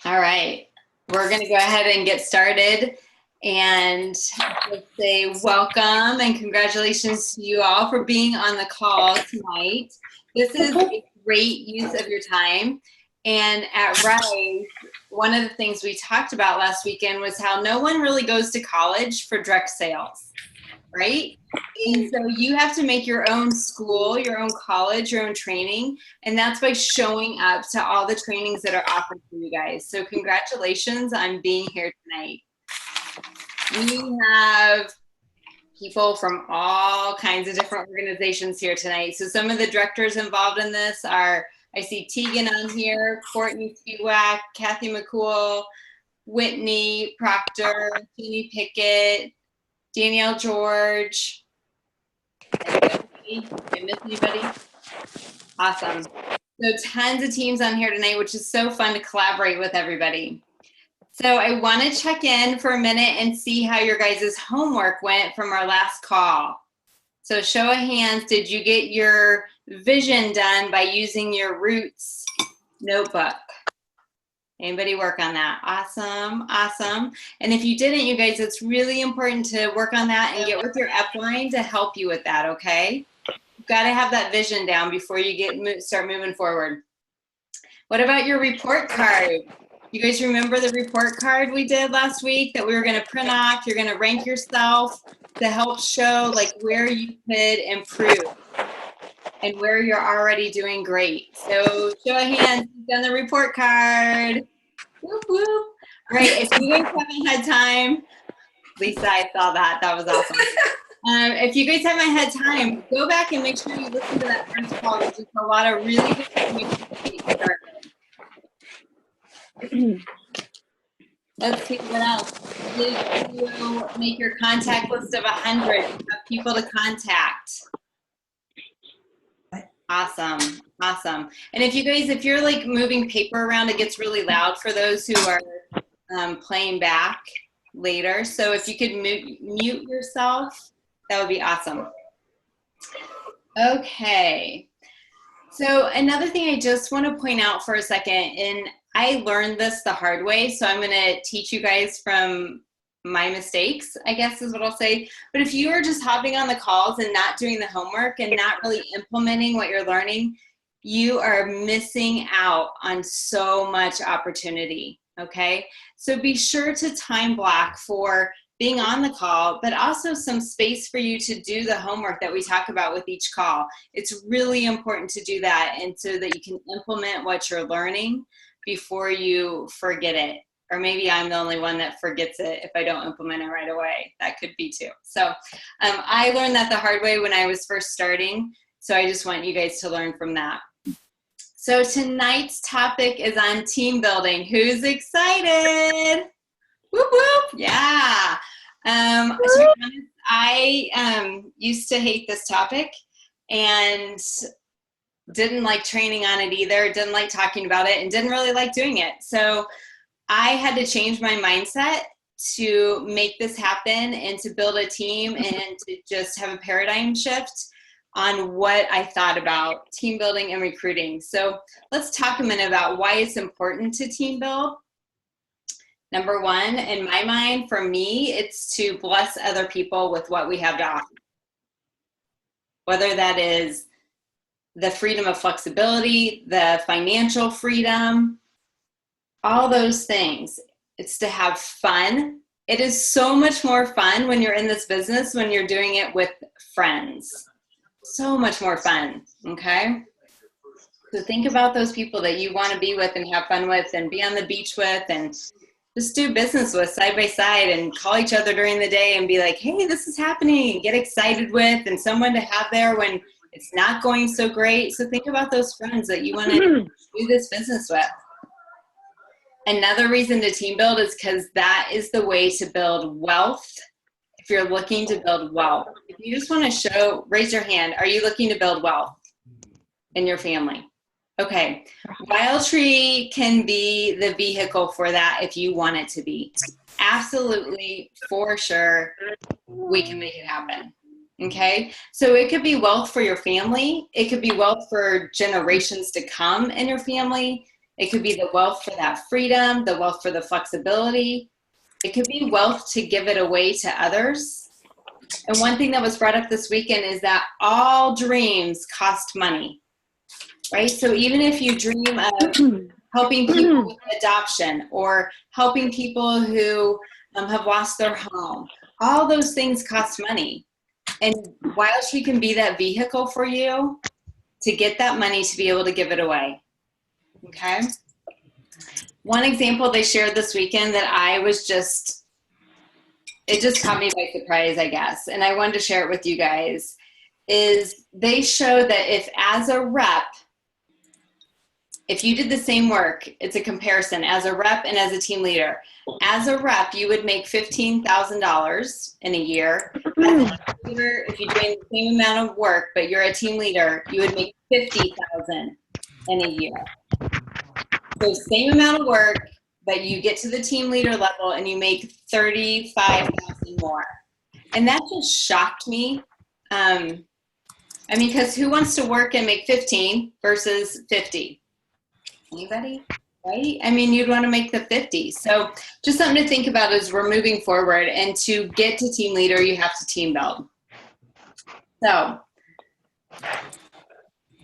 All right, we're going to go ahead and get started and let's say welcome and congratulations to you all for being on the call tonight. This is a great use of your time. And at Rise, one of the things we talked about last weekend was how no one really goes to college for direct sales, right? And so you have to make your own school, your own college, your own training, and that's by showing up to all the trainings that are offered for you guys. So congratulations on being here tonight. We have people from all kinds of different organizations here tonight. So some of the directors involved in this are, I see Tegan on here, Courtney Spiewak, Kathy McCool, Whitney Proctor, Jenny Pickett, Danielle George. Did I miss anybody? Awesome. So tons of teams on here tonight, which is so fun to collaborate with everybody. So I want to check in for a minute and see how your guys' homework went from our last call. So show of hands, did you get your vision done by using your Roots notebook? Anybody work on that? Awesome, awesome. And if you didn't, you guys, it's really important to work on that and get with your upline to help you with that, okay? You've got to have that vision down before you start moving forward. What about your report card? You guys remember the report card we did last week that we were going to print off? You're going to rank yourself to help show like where you could improve and where you're already doing great. So show of hands, you've done the report card. Whoop, whoop. All right, if you guys haven't had time, Lisa, I saw that. That was awesome. If you guys haven't had time, go back and make sure you listen to that first call. There's just a lot of really good information to get started. Let's see what else. Did you make your contact list of 100 of people to contact? Awesome, awesome. And if you guys, if you're like moving paper around, it gets really loud for those who are playing back later. So if you could mute yourself, that would be awesome. Okay. So another thing I just want to point out for a second, and I learned this the hard way, so I'm going to teach you guys from my mistakes, I guess is what I'll say. But if you are just hopping on the calls and not doing the homework and not really implementing what you're learning, you are missing out on so much opportunity, okay? So be sure to time block for being on the call, but also some space for you to do the homework that we talk about with each call. It's really important to do that, and so that you can implement what you're learning before you forget it. Or maybe I'm the only one that forgets it if I don't implement it right away. That could be too. So I learned that the hard way when I was first starting. So I just want you guys to learn from that. So tonight's topic is on team building. Who's excited? Whoop, whoop. Yeah. To be honest, I used to hate this topic and didn't like training on it either, didn't like talking about it, and didn't really like doing it. So I had to change my mindset to make this happen and to build a team and to just have a paradigm shift on what I thought about team building and recruiting. So let's talk a minute about why it's important to team build. Number one, in my mind, for me, it's to bless other people with what we have to offer. Whether that is the freedom of flexibility, the financial freedom, all those things. It's to have fun. It is so much more fun when you're in this business when you're doing it with friends. So much more fun, okay? So think about those people that you want to be with and have fun with and be on the beach with and just do business with side by side and call each other during the day and be like, hey, this is happening, and get excited with, and someone to have there when it's not going so great. So think about those friends that you want to do this business with. Another reason to team build is because that is the way to build wealth. If you're looking to build wealth, if you just want to raise your hand, are you looking to build wealth in your family? Okay, Wildtree can be the vehicle for that if you want it to be. Absolutely, for sure, we can make it happen. Okay, so it could be wealth for your family. It could be wealth for generations to come in your family. It could be the wealth for that freedom, the wealth for the flexibility. It could be wealth to give it away to others. And one thing that was brought up this weekend is that all dreams cost money, right? So even if you dream of helping people with adoption or helping people who have lost their home, all those things cost money. And Wildtree can be that vehicle for you to get that money to be able to give it away. Okay? One example they shared this weekend that it just caught me by surprise, I guess, and I wanted to share it with you guys, is they show that if as a rep, if you did the same work, it's a comparison as a rep and as a team leader. As a rep, you would make $15,000 in a year. As a team leader, if you're doing the same amount of work, but you're a team leader, you would make $50,000 in a year. So same amount of work, but you get to the team leader level and you make $35,000 more. And that just shocked me. Because who wants to work and make 15 versus 50? Anybody? Right? You'd want to make the 50. So just something to think about as we're moving forward. And to get to team leader, you have to team build. So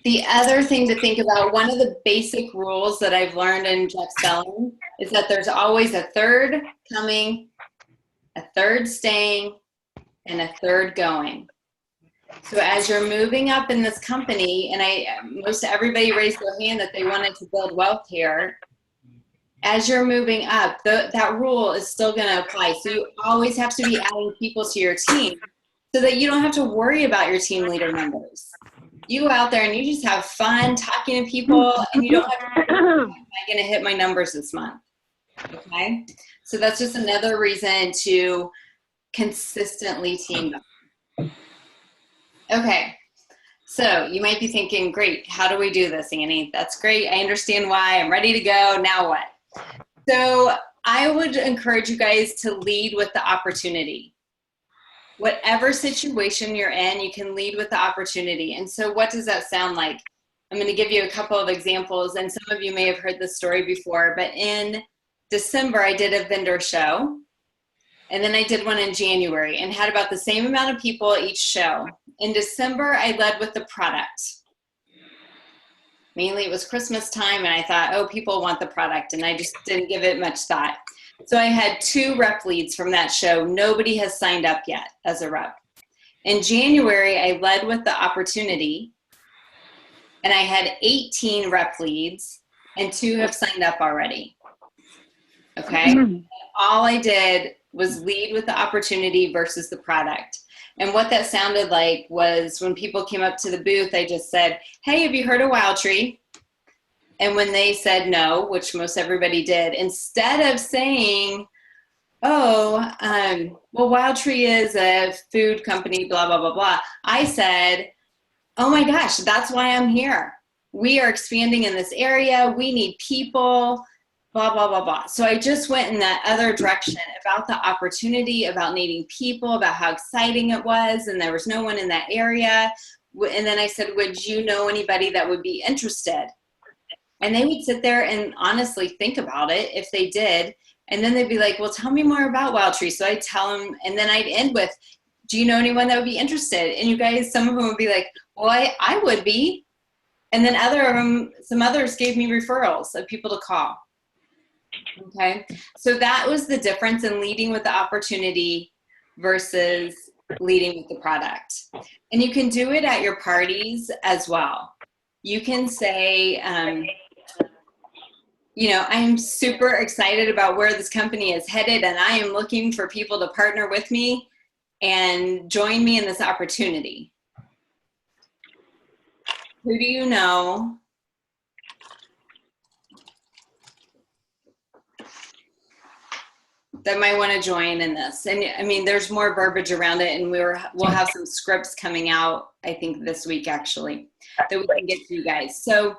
the other thing to think about, one of the basic rules that I've learned in Jeff selling is that there's always a third coming, a third staying, and a third going. So as you're moving up in this company, and most everybody raised their hand that they wanted to build wealth here, as you're moving up, that rule is still going to apply. So you always have to be adding people to your team so that you don't have to worry about your team leader numbers. You go out there and you just have fun talking to people, and you don't have to worry, am I going to hit my numbers this month? Okay? So that's just another reason to consistently team up. Okay, so you might be thinking, great, how do we do this, Annie? That's great. I understand why. I'm ready to go. Now what? So I would encourage you guys to lead with the opportunity. Whatever situation you're in, you can lead with the opportunity. And so what does that sound like? I'm going to give you a couple of examples, and some of you may have heard this story before, but in December, I did a vendor show. And then I did one in January and had about the same amount of people at each show. In December, I led with the product. Mainly it was Christmas time, and I thought, oh, people want the product, and I just didn't give it much thought. So I had 2 rep leads from that show. Nobody has signed up yet as a rep. In January, I led with the opportunity, and I had 18 rep leads, and 2 have signed up already. Okay? All I did was lead with the opportunity versus the product. And what that sounded like was when people came up to the booth, I just said, hey, have you heard of Wildtree? And when they said no, which most everybody did, instead of saying, well, Wildtree is a food company, blah, blah, blah, blah, I said, oh my gosh, that's why I'm here. We are expanding in this area. We need people. Blah, blah, blah, blah. So I just went in that other direction about the opportunity, about needing people, about how exciting it was, and there was no one in that area. And then I said, would you know anybody that would be interested? And they would sit there and honestly think about it if they did. And then they'd be like, well, tell me more about Wildtree. So I'd tell them, and then I'd end with, do you know anyone that would be interested? And you guys, some of them would be like, well, I would be. And then some others gave me referrals of people to call. Okay, so that was the difference in leading with the opportunity versus leading with the product. And you can do it at your parties as well. You can say, I'm super excited about where this company is headed, and I am looking for people to partner with me and join me in this opportunity. Who do you know that might want to join in this? And there's more verbiage around it, and we'll have some scripts coming out, I think this week actually, that we can get to you guys. So,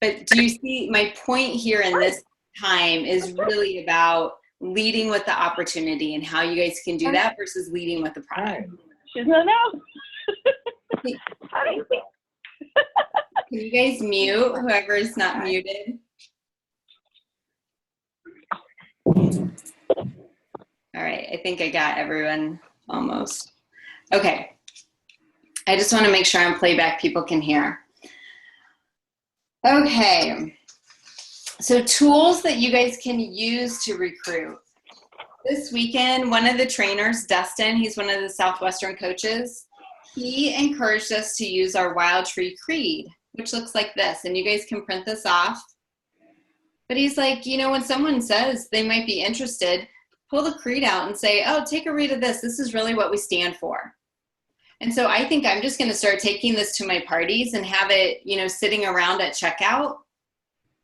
but do you see my point here in this time is really about leading with the opportunity and how you guys can do that versus leading with the product. She's not out. Can you guys mute whoever is not muted? All right, I think I got everyone almost. Okay, I just want to make sure on playback people can hear. Okay, so tools that you guys can use to recruit. This weekend, one of the trainers, Dustin, he's one of the Southwestern coaches, he encouraged us to use our Wildtree Creed, which looks like this, and you guys can print this off. But he's like, you know, when someone says they might be interested, pull the creed out and say, oh, take a read of this. This is really what we stand for. And so I think I'm just going to start taking this to my parties and have it, you know, sitting around at checkout.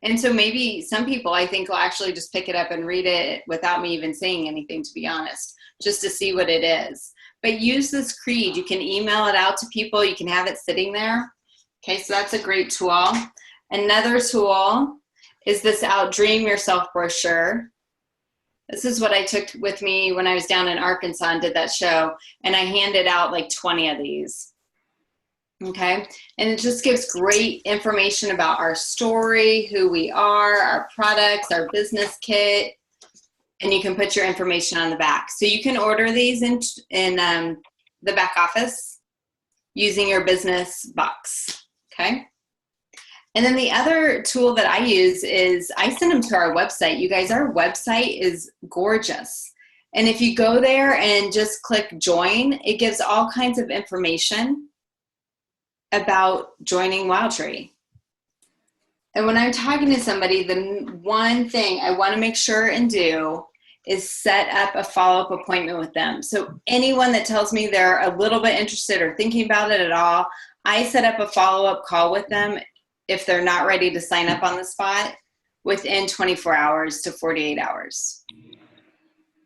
And so maybe some people I think will actually just pick it up and read it without me even saying anything, to be honest, just to see what it is. But use this creed. You can email it out to people. You can have it sitting there. Okay, so that's a great tool. Another tool is this Outdream Yourself brochure. This is what I took with me when I was down in Arkansas and did that show, and I handed out like 20 of these. Okay, and it just gives great information about our story, who we are, our products, our business kit, and you can put your information on the back. So you can order these in the back office using your business box, okay? And then the other tool that I use is I send them to our website. You guys, our website is gorgeous. And if you go there and just click join, it gives all kinds of information about joining Wildtree. And when I'm talking to somebody, the one thing I want to make sure and do is set up a follow-up appointment with them. So anyone that tells me they're a little bit interested or thinking about it at all, I set up a follow-up call with them if they're not ready to sign up on the spot within 24 hours to 48 hours.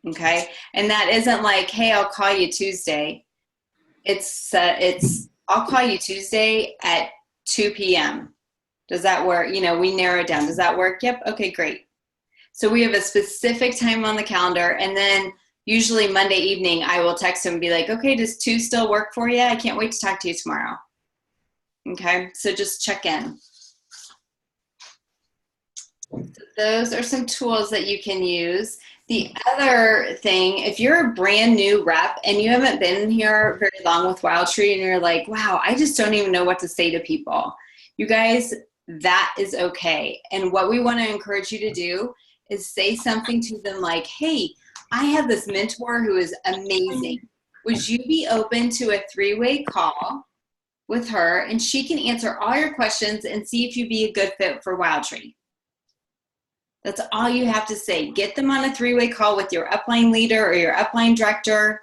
Okay? And that isn't like, hey, I'll call you Tuesday. It's I'll call you Tuesday at 2 p.m. Does that work? You know, we narrow it down. Does that work? Yep. Okay, great. So we have a specific time on the calendar, and then usually Monday evening, I will text them and be like, okay, does 2 still work for you? I can't wait to talk to you tomorrow. Okay, so just check in. So those are some tools that you can use. The other thing, if you're a brand new rep and you haven't been here very long with Wildtree and you're like, wow, I just don't even know what to say to people. You guys, that is okay. And what we want to encourage you to do is say something to them like, hey, I have this mentor who is amazing. Would you be open to a 3-way call with her, and she can answer all your questions and see if you'd be a good fit for Wildtree? That's all you have to say. Get them on a 3-way call with your upline leader or your upline director,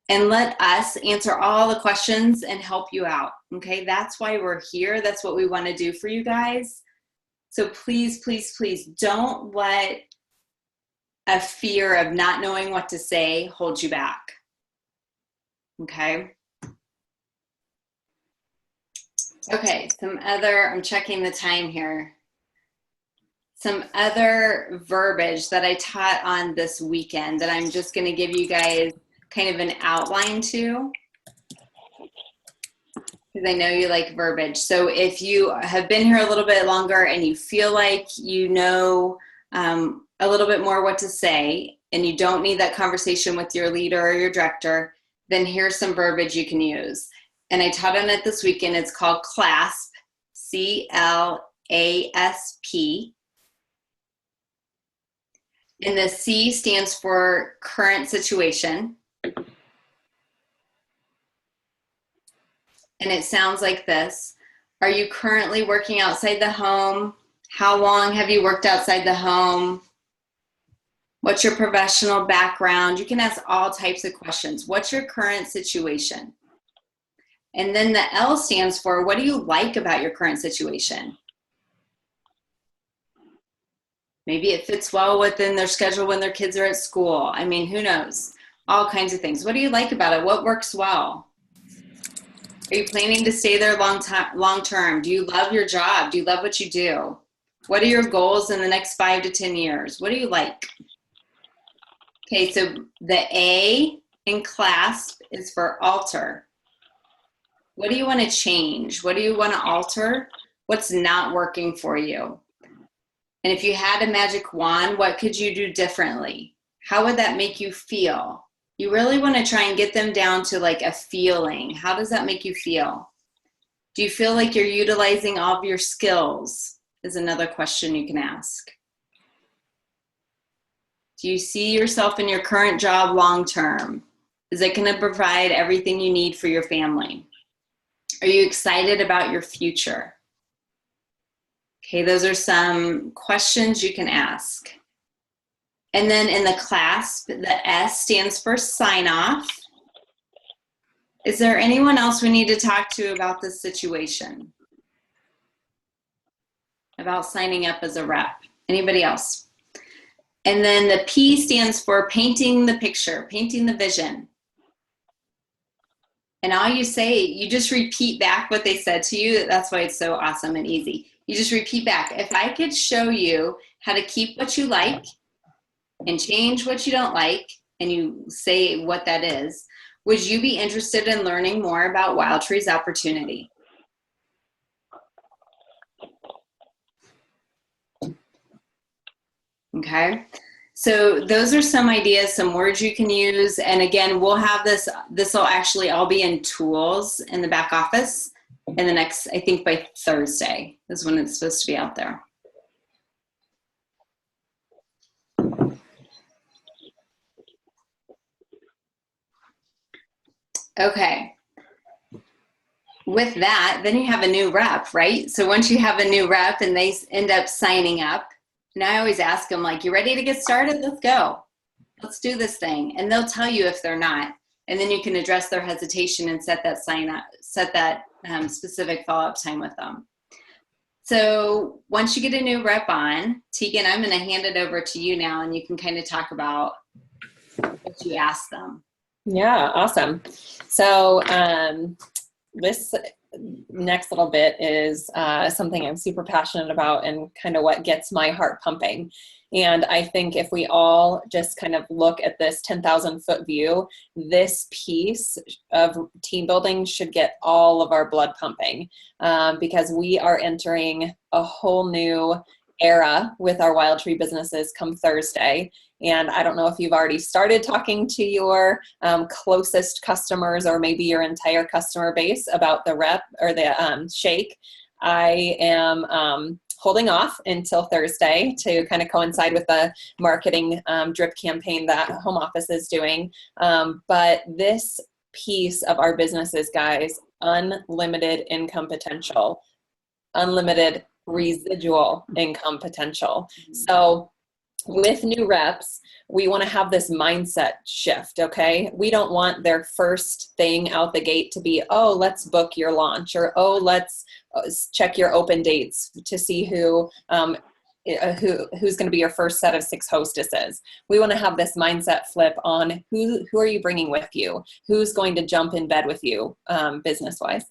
and let us answer all the questions and help you out. Okay, that's why we're here. That's what we want to do for you guys. So please, please, please don't let a fear of not knowing what to say hold you back. Okay. Okay, I'm checking the time here. Some other verbiage that I taught on this weekend that I'm just going to give you guys kind of an outline to, because I know you like verbiage. So if you have been here a little bit longer and you feel like you know a little bit more what to say, and you don't need that conversation with your leader or your director, then here's some verbiage you can use. And I taught on it this weekend. It's called CLASP, C-L-A-S-P. And the C stands for current situation. And it sounds like this. Are you currently working outside the home? How long have you worked outside the home? What's your professional background? You can ask all types of questions. What's your current situation? And then the L stands for, what do you like about your current situation? Maybe it fits well within their schedule when their kids are at school. I mean, who knows? All kinds of things. What do you like about it? What works well? Are you planning to stay there long term? Do you love your job? Do you love what you do? What are your goals in the next 5 to 10 years? What do you like? Okay, so the A in CLASP is for alter. What do you want to change? What do you want to alter? What's not working for you? And if you had a magic wand, what could you do differently? How would that make you feel? You really want to try and get them down to like a feeling. How does that make you feel? Do you feel like you're utilizing all of your skills? Is another question you can ask. Do you see yourself in your current job long term? Is it going to provide everything you need for your family? Are you excited about your future? Okay, those are some questions you can ask. And then in the clasp, the S stands for sign off. Is there anyone else we need to talk to about this situation? About signing up as a rep? Anybody else? And then the P stands for painting the picture, painting the vision. And all you say, you just repeat back what they said to you. That's why it's so awesome and easy. You just repeat back. If I could show you how to keep what you like and change what you don't like, and you say what that is, would you be interested in learning more about Wildtree's opportunity? Okay, so those are some ideas, some words you can use. And again, we'll have this will actually all be in tools in the back office in the next, I think by Thursday is when it's supposed to be out there. Okay. With that, then you have a new rep, right? So once you have a new rep and they end up signing up, and I always ask them, like, you ready to get started? Let's go. Let's do this thing. And they'll tell you if they're not. And then you can address their hesitation and set that specific follow-up time with them. So once you get a new rep on, Tegan, I'm going to hand it over to you now, and you can kind of talk about what you asked them. Yeah, awesome. So this next little bit is something I'm super passionate about and kind of what gets my heart pumping. And I think if we all just kind of look at this 10,000 foot view, this piece of team building should get all of our blood pumping because we are entering a whole new era with our Wildtree businesses come Thursday. And I don't know if you've already started talking to your closest customers or maybe your entire customer base about the rep or the shake. I am holding off until Thursday to kind of coincide with the marketing drip campaign that home office is doing. But this piece of our businesses, guys, unlimited income potential, unlimited residual income potential. So with new reps, we want to have this mindset shift, okay? We don't want their first thing out the gate to be, oh, let's book your launch, or oh, let's check your open dates to see who's going to be your first set of 6 hostesses. We want to have this mindset flip on who are you bringing with you? Who's going to jump in bed with you, business-wise?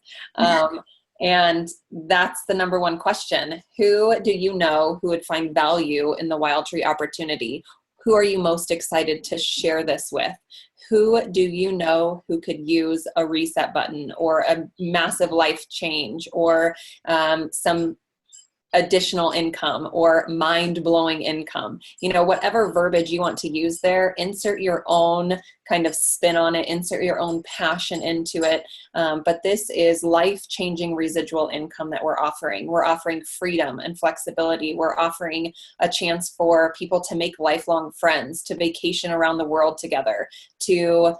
And that's the number one question. Who do you know who would find value in the Wildtree opportunity? Who are you most excited to share this with? Who do you know who could use a reset button or a massive life change or some additional income or mind-blowing income? You know, whatever verbiage you want to use there, insert your own kind of spin on it, insert your own passion into it. But this is life-changing residual income that we're offering. We're offering freedom and flexibility. We're offering a chance for people to make lifelong friends, to vacation around the world together, to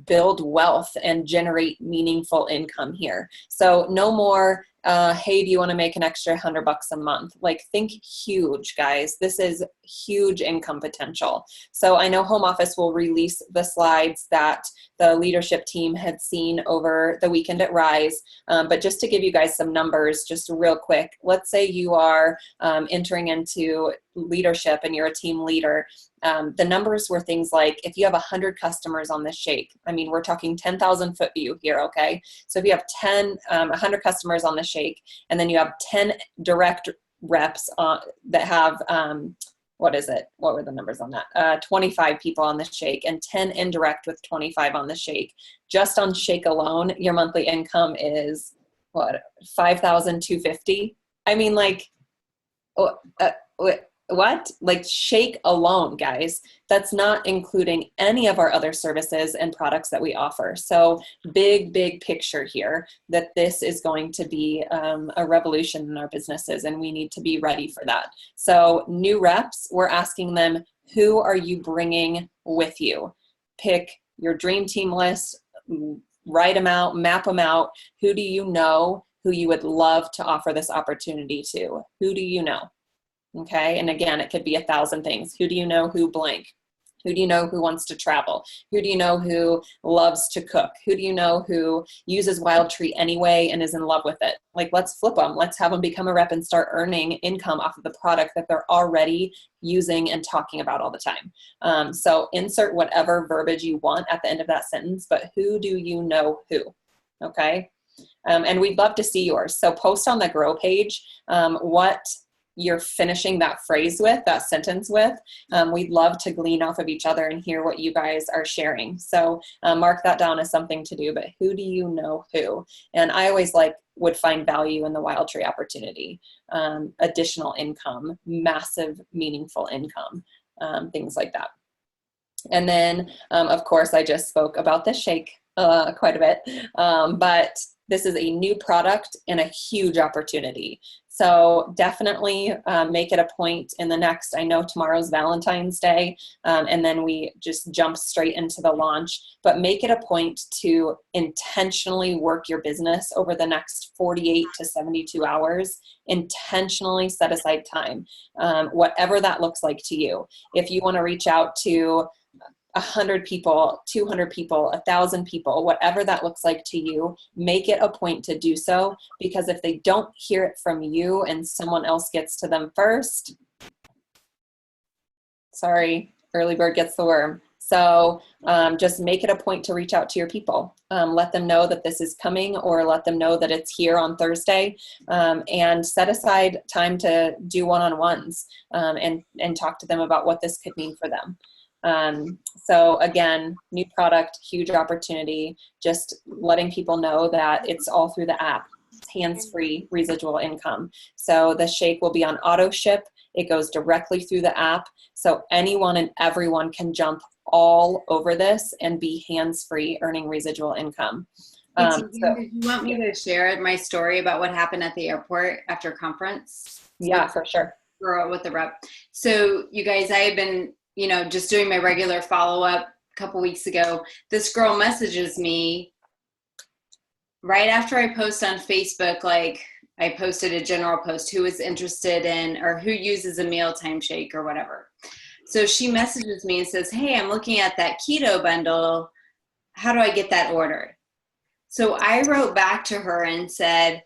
build wealth and generate meaningful income here. So no more hey, do you want to make an extra $100 a month? Like, think huge, guys. This is huge income potential. So I know home office will release the slides that the leadership team had seen over the weekend at Rise. But just to give you guys some numbers, just real quick, let's say you are entering into leadership and you're a team leader. The numbers were things like, if you have 100 customers on this shake, I mean, we're talking 10,000 foot view here, okay? So if you have 100 customers on the shake, and then you have 10 direct reps that have, what were the numbers on that? 25 people on the shake and 10 indirect with 25 on the shake. Just on shake alone, your monthly income is what, 5,250? I mean, like, What? Like shake alone, guys. That's not including any of our other services and products that we offer. So big picture here that this is going to be a revolution in our businesses, and we need to be ready for that. So new reps, we're asking them, who are you bringing with you? Pick your dream team list, write them out, map them out. Who do you know who you would love to offer this opportunity to? Who do you know? Okay. And again, it could be 1,000 things. Who do you know who blank? Who do you know who wants to travel? Who do you know who loves to cook? Who do you know who uses Wildtree anyway and is in love with it? Like, let's flip them. Let's have them become a rep and start earning income off of the product that they're already using and talking about all the time. So insert whatever verbiage you want at the end of that sentence, but who do you know who? Okay. And we'd love to see yours. So post on the Grow page what you're finishing that phrase with, that sentence with. We'd love to glean off of each other and hear what you guys are sharing. So mark that down as something to do, but who do you know who? And I always would find value in the Wildtree opportunity, additional income, massive, meaningful income, things like that. And then, of course, I just spoke about the shake quite a bit, but this is a new product and a huge opportunity. So definitely make it a point in the next, I know tomorrow's Valentine's Day, and then we just jump straight into the launch, but make it a point to intentionally work your business over the next 48 to 72 hours, intentionally set aside time, whatever that looks like to you. If you want to reach out to 100 people, 200 people, 1,000 people, whatever that looks like to you, make it a point to do so, because if they don't hear it from you and someone else gets to them first, sorry, early bird gets the worm. So just make it a point to reach out to your people. Let them know that this is coming, or let them know that it's here on Thursday, and set aside time to do one-on-ones and talk to them about what this could mean for them. So again, new product, huge opportunity, just letting people know that it's all through the app, hands-free residual income. So the shake will be on auto ship. It goes directly through the app. So anyone and everyone can jump all over this and be hands-free earning residual income. Did you want me to share my story about what happened at the airport after conference? Yeah, for sure. With the rep. So you guys, I had been just doing my regular follow-up a couple weeks ago. This girl messages me right after I post on Facebook, like I posted a general post, who is interested in, or who uses a mealtime shake or whatever. So she messages me and says, hey, I'm looking at that keto bundle. How do I get that ordered? So I wrote back to her and said,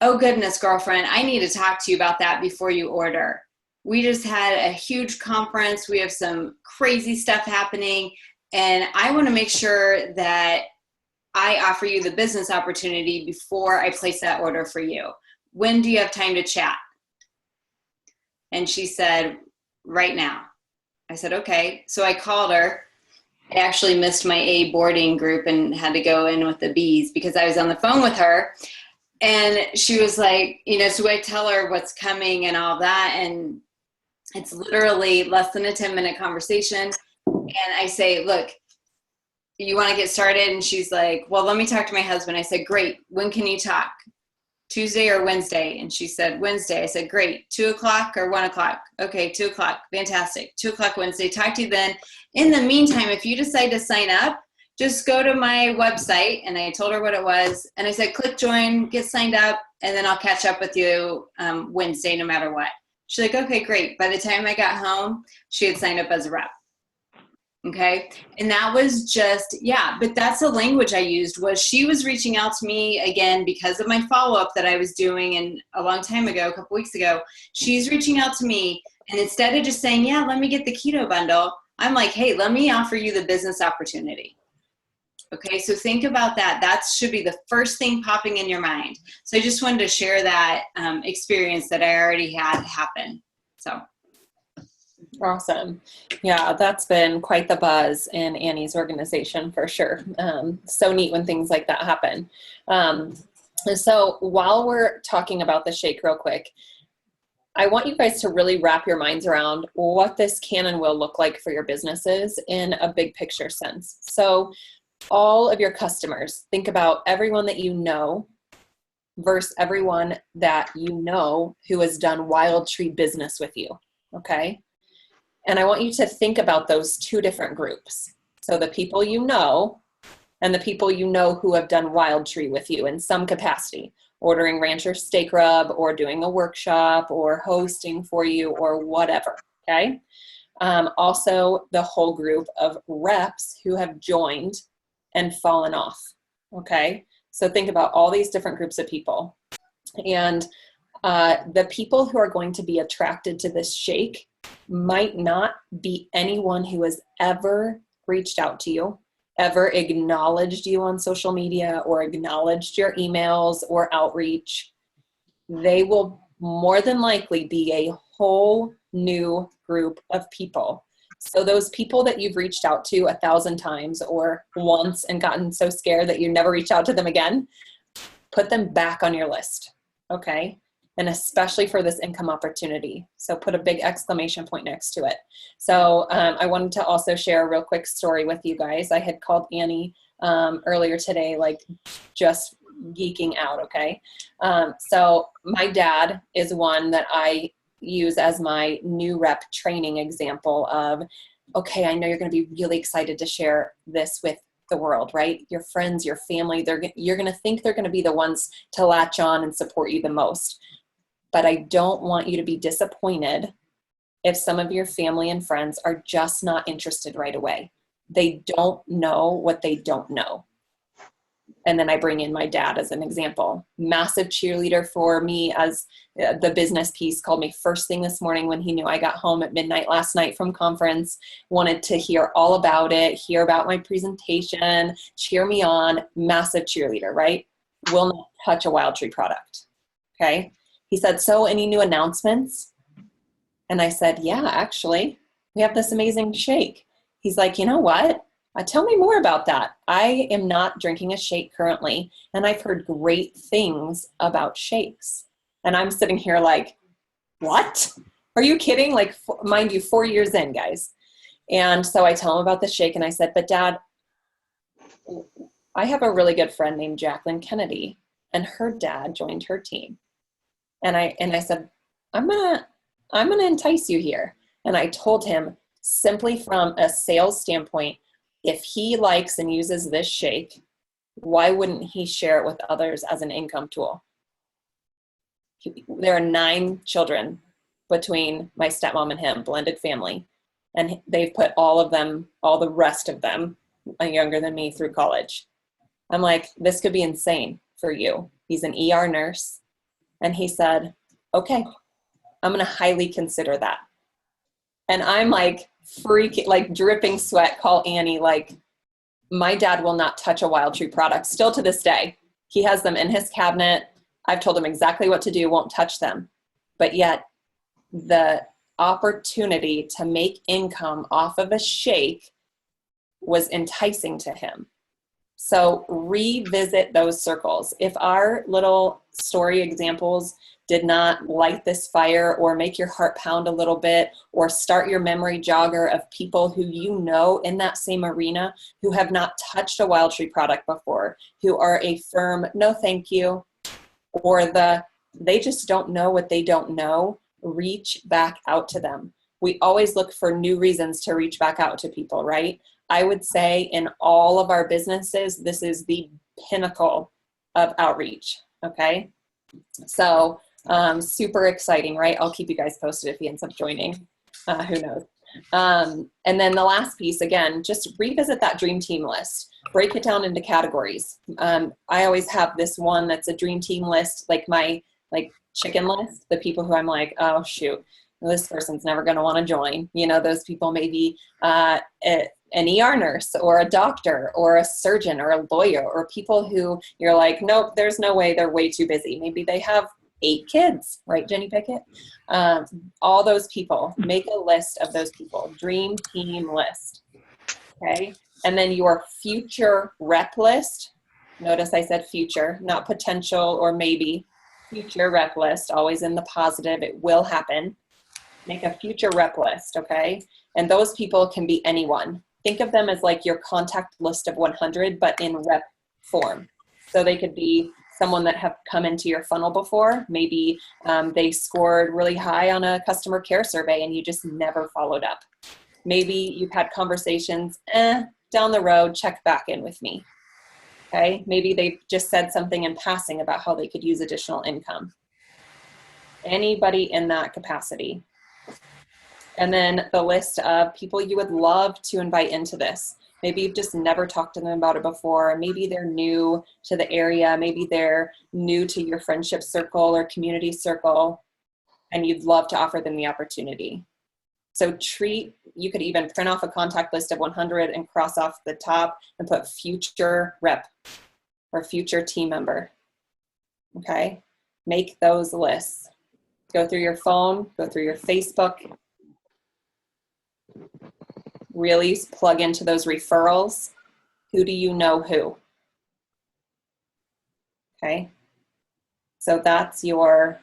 oh goodness, girlfriend, I need to talk to you about that before you order. We just had a huge conference. We have some crazy stuff happening, and I want to make sure that I offer you the business opportunity before I place that order for you. When do you have time to chat? And she said, right now. I said, okay. So I called her. I actually missed my A boarding group and had to go in with the B's because I was on the phone with her. And she was like, so I tell her what's coming and all that. And it's literally less than a 10-minute conversation. And I say, look, you want to get started? And she's like, well, let me talk to my husband. I said, great. When can you talk? Tuesday or Wednesday? And she said, Wednesday. I said, great. 2 o'clock or 1 o'clock? Okay, 2 o'clock. Fantastic. 2 o'clock Wednesday. Talk to you then. In the meantime, if you decide to sign up, just go to my website. And I told her what it was. And I said, click join, get signed up, and then I'll catch up with you Wednesday no matter what. She's like, okay, great. By the time I got home, she had signed up as a rep. Okay. And that was just, but that's the language I used. Was she was reaching out to me again because of my follow-up that I was doing and a long time ago, a couple weeks ago. She's reaching out to me, and instead of just saying, yeah, let me get the keto bundle, I'm like, hey, let me offer you the business opportunity. Okay, so think about that. That should be the first thing popping in your mind. So I just wanted to share that experience that I already had happen. So awesome. Yeah, that's been quite the buzz in Annie's organization for sure. So neat when things like that happen. So while we're talking about the shake real quick, I want you guys to really wrap your minds around what this can and will look like for your businesses in a big picture sense. So all of your customers, think about everyone that you know versus everyone that you know who has done Wildtree business with you, okay? And I want you to think about those two different groups. So the people you know and the people you know who have done Wildtree with you in some capacity, ordering Rancher Steak Rub or doing a workshop or hosting for you or whatever, okay? Also, the whole group of reps who have joined and fallen off, okay? So think about all these different groups of people. And the people who are going to be attracted to this shake might not be anyone who has ever reached out to you, ever acknowledged you on social media or acknowledged your emails or outreach. They will more than likely be a whole new group of people. So those people that you've reached out to 1,000 times or once and gotten so scared that you never reach out to them again, put them back on your list, okay? And especially for this income opportunity. So put a big exclamation point next to it. So I wanted to also share a real quick story with you guys. I had called Annie earlier today, like just geeking out, okay? So my dad is one that I use as my new rep training example of, okay, I know you're going to be really excited to share this with the world, right? Your friends, your family, you're going to think they're going to be the ones to latch on and support you the most. But I don't want you to be disappointed if some of your family and friends are just not interested right away. They don't know what they don't know. And then I bring in my dad as an example. Massive cheerleader for me as the business piece. Called me first thing this morning when he knew I got home at midnight last night from conference. Wanted to hear all about it, hear about my presentation, cheer me on. Massive cheerleader, right? Will not touch a Wildtree product. Okay. He said, so any new announcements? And I said, yeah, actually, we have this amazing shake. He's like, you know what? Tell me more about that. I am not drinking a shake currently, and I've heard great things about shakes. And I'm sitting here like, what? Are you kidding? Like, mind you, 4 years in, guys. And so I tell him about the shake, and I said, but Dad, I have a really good friend named Jacqueline Kennedy, and her dad joined her team. And I said, I'm gonna entice you here. And I told him simply from a sales standpoint, if he likes and uses this shake, why wouldn't he share it with others as an income tool? There are 9 children between my stepmom and him, blended family. And they've put all the rest of them, younger than me, through college. I'm like, this could be insane for you. He's an ER nurse. And he said, okay, I'm going to highly consider that. And I'm like freaking, like dripping sweat, call Annie, like my dad will not touch a Wildtree product still to this day. He has them in his cabinet. I've told him exactly what to do, won't touch them. But yet the opportunity to make income off of a shake was enticing to him. So revisit those circles. If our little story examples did not light this fire or make your heart pound a little bit or start your memory jogger of people who you know in that same arena who have not touched a Wildtree product before, who are a firm, no thank you, or they just don't know what they don't know, reach back out to them. We always look for new reasons to reach back out to people, right? I would say in all of our businesses, this is the pinnacle of outreach, okay? So super exciting, right? I'll keep you guys posted if he ends up joining. Who knows? And then the last piece, again, just revisit that dream team list. Break it down into categories. I always have this one that's a dream team list, like my chicken list, the people who I'm like, oh, shoot, this person's never going to want to join. You know, those people may be an ER nurse or a doctor or a surgeon or a lawyer or people who you're like, nope, there's no way, they're way too busy. Maybe they have 8 kids, right, Jenny Pickett? All those people, make a list of those people, dream team list, okay? And then your future rep list, notice I said future, not potential or maybe, future rep list, always in the positive. It will happen. Make a future rep list, okay? And those people can be anyone. Think of them as like your contact list of 100, but in rep form. So they could be someone that have come into your funnel before. Maybe they scored really high on a customer care survey and you just never followed up. Maybe you've had conversations, down the road, check back in with me. Okay, maybe they just said something in passing about how they could use additional income. Anybody in that capacity. And then the list of people you would love to invite into this. Maybe you've just never talked to them about it before. Maybe they're new to the area. Maybe they're new to your friendship circle or community circle, and you'd love to offer them the opportunity. So you could even print off a contact list of 100 and cross off the top and put future rep or future team member. Okay, make those lists. Go through your phone, go through your Facebook. Really plug into those referrals. Who do you know who? Okay, so that's your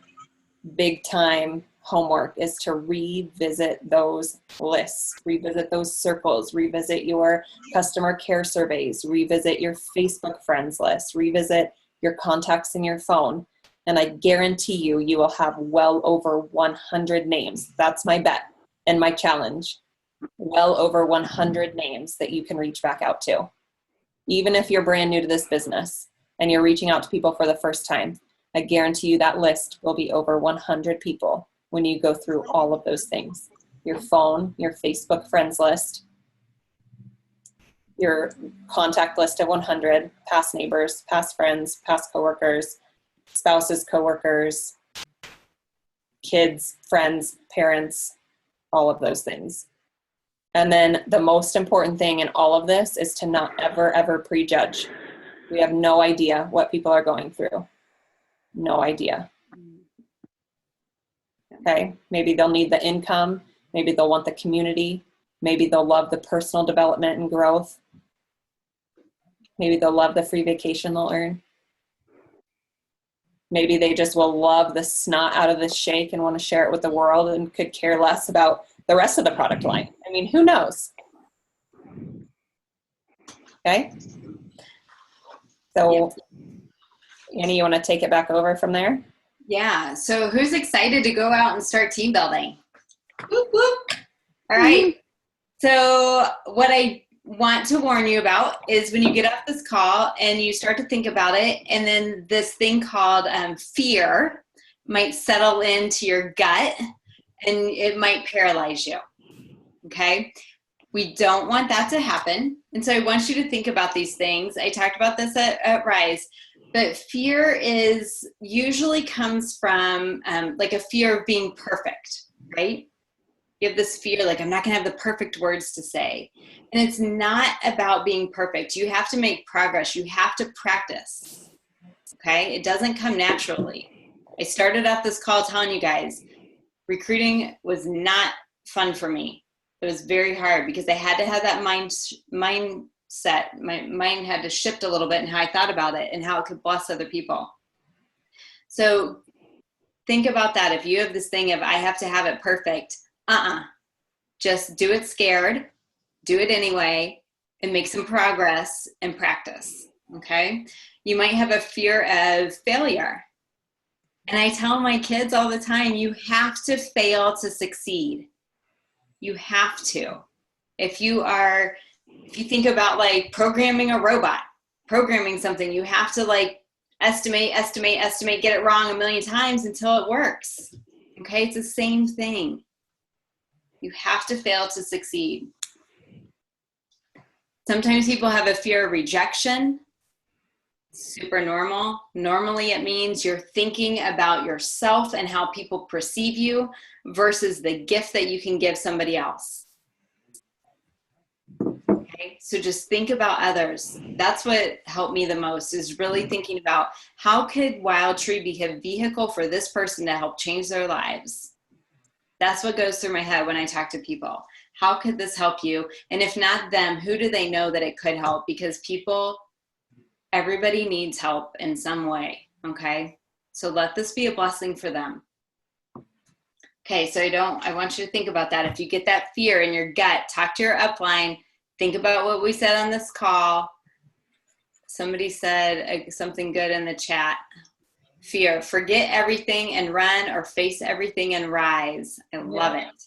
big time homework, is to revisit those lists, revisit those circles, revisit your customer care surveys, revisit your Facebook friends list, revisit your contacts in your phone. And I guarantee you, you will have well over 100 names. That's my bet and my challenge. Well over 100 names that you can reach back out to. Even if you're brand new to this business and you're reaching out to people for the first time, I guarantee you that list will be over 100 people when you go through all of those things. Your phone, your Facebook friends list, your contact list of 100, past neighbors, past friends, past coworkers, spouses, coworkers, kids, friends, parents, all of those things. And then the most important thing in all of this is to not ever prejudge. We have no idea what people are going through. No idea. Okay, maybe they'll need the income. Maybe they'll want the community. Maybe they'll love the personal development and growth. Maybe they'll love the free vacation they'll earn. Maybe they just will love the snot out of this shake and want to share it with the world and could care less about the rest of the product line. I mean, who knows? Okay. So, Annie, you want to take it back over from there? Yeah. So who's excited to go out and start team building? Whoop, whoop. All right. So what I want to warn you about is when you get off this call and you start to think about it, and then this thing called fear might settle into your gut and it might paralyze you. Okay. We don't want that to happen. And so I want you to think about these things. I talked about this at Rise, but fear usually comes from like a fear of being perfect, right? You have this fear, like, I'm not gonna have the perfect words to say. And it's not about being perfect. You have to make progress. You have to practice, okay? It doesn't come naturally. I started off this call telling you guys, recruiting was not fun for me. It was very hard because I had to have that mindset. My mind had to shift a little bit in how I thought about it and how it could bless other people. So think about that. If you have this thing of, I have to have it perfect, just do it scared, do it anyway, and make some progress and practice, okay? You might have a fear of failure. And I tell my kids all the time, you have to fail to succeed. You have to. If you think about like programming a robot, programming something, you have to like estimate, get it wrong a million times until it works. Okay, it's the same thing. You have to fail to succeed. Sometimes people have a fear of rejection. Super normal. Normally it means you're thinking about yourself and how people perceive you versus the gift that you can give somebody else. Okay, so just think about others. That's what helped me the most, is really thinking about how could Wildtree be a vehicle for this person to help change their lives? That's what goes through my head when I talk to people. How could this help you? And if not them, who do they know that it could help? Because everybody needs help in some way, okay? So let this be a blessing for them. Okay, so I want you to think about that. If you get that fear in your gut, talk to your upline, think about what we said on this call. Somebody said something good in the chat. Fear, forget everything and run, or face everything and rise. I love it.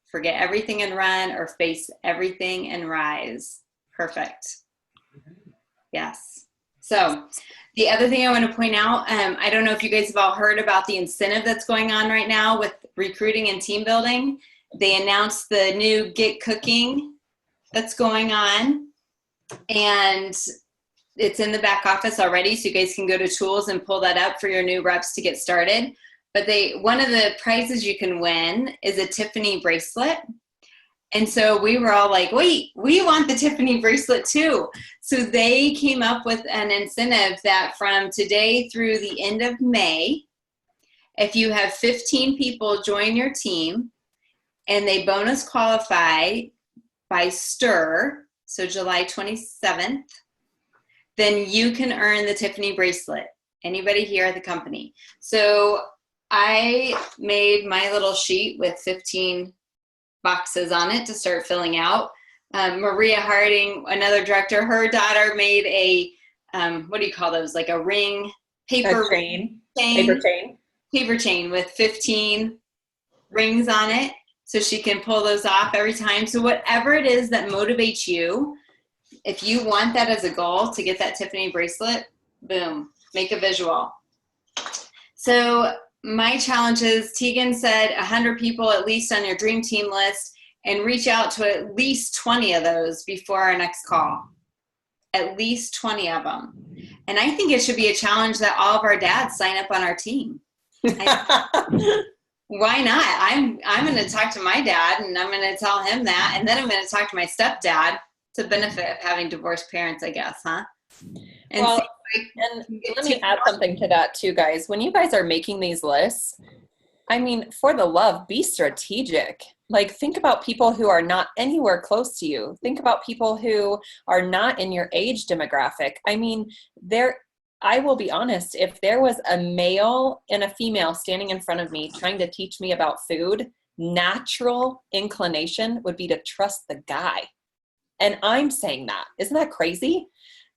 Forget everything and run, or face everything and rise. Perfect. Yes. So the other thing I want to point out, I don't know if you guys have all heard about the incentive that's going on right now with recruiting and team building. They announced the new Get Cooking that's going on, and it's in the back office already, so you guys can go to tools and pull that up for your new reps to get started. But one of the prizes you can win is a Tiffany bracelet. And so we were all like, wait, we want the Tiffany bracelet too. So they came up with an incentive that from today through the end of May, if you have 15 people join your team and they bonus qualify by STIR, so July 27th, then you can earn the Tiffany bracelet. Anybody here at the company. So I made my little sheet with 15 boxes on it to start filling out. Maria Harding, another director, her daughter made a, what do you call those? Like a ring, paper chain with 15 rings on it. So she can pull those off every time. So whatever it is that motivates you, if you want that as a goal to get that Tiffany bracelet, boom, make a visual. So my challenge is, Tegan said 100 people at least on your dream team list, and reach out to at least 20 of those before our next call. At least 20 of them. And I think it should be a challenge that all of our dads sign up on our team. Why not? I'm going to talk to my dad, and I'm going to tell him that, and then I'm going to talk to my stepdad. It's a benefit of having divorced parents, I guess, huh? And well, and let me add something to that too, guys. When you guys are making these lists, I mean, for the love, be strategic. Like, think about people who are not anywhere close to you. Think about people who are not in your age demographic. I mean, I will be honest, if there was a male and a female standing in front of me trying to teach me about food, natural inclination would be to trust the guy. And I'm saying that. Isn't that crazy?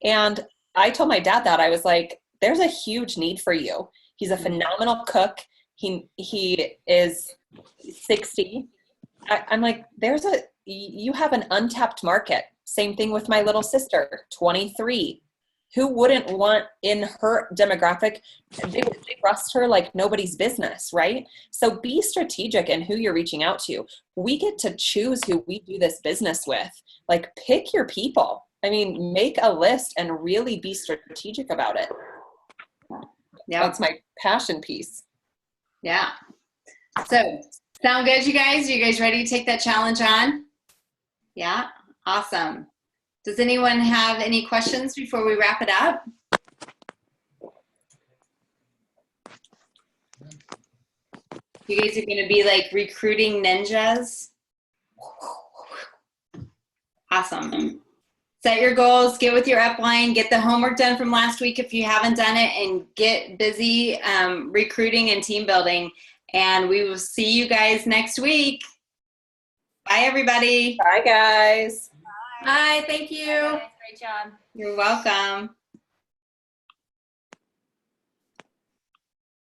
And I told my dad that. I was like, there's a huge need for you. He's a phenomenal cook. He is 60. I'm like, you have an untapped market. Same thing with my little sister, 23. Who wouldn't want in her demographic? They would trust her like nobody's business, right? So be strategic in who you're reaching out to. We get to choose who we do this business with. Like, pick your people. I mean, make a list and really be strategic about it. Yeah, that's my passion piece. Yeah. So, sound good, you guys? Are you guys ready to take that challenge on? Yeah? Awesome. Does anyone have any questions before we wrap it up? You guys are going to be like recruiting ninjas. Awesome. Set your goals, get with your upline, get the homework done from last week if you haven't done it, and get busy recruiting and team building. And we will see you guys next week. Bye, everybody. Bye, guys. Hi, thank you. Great job. You're welcome.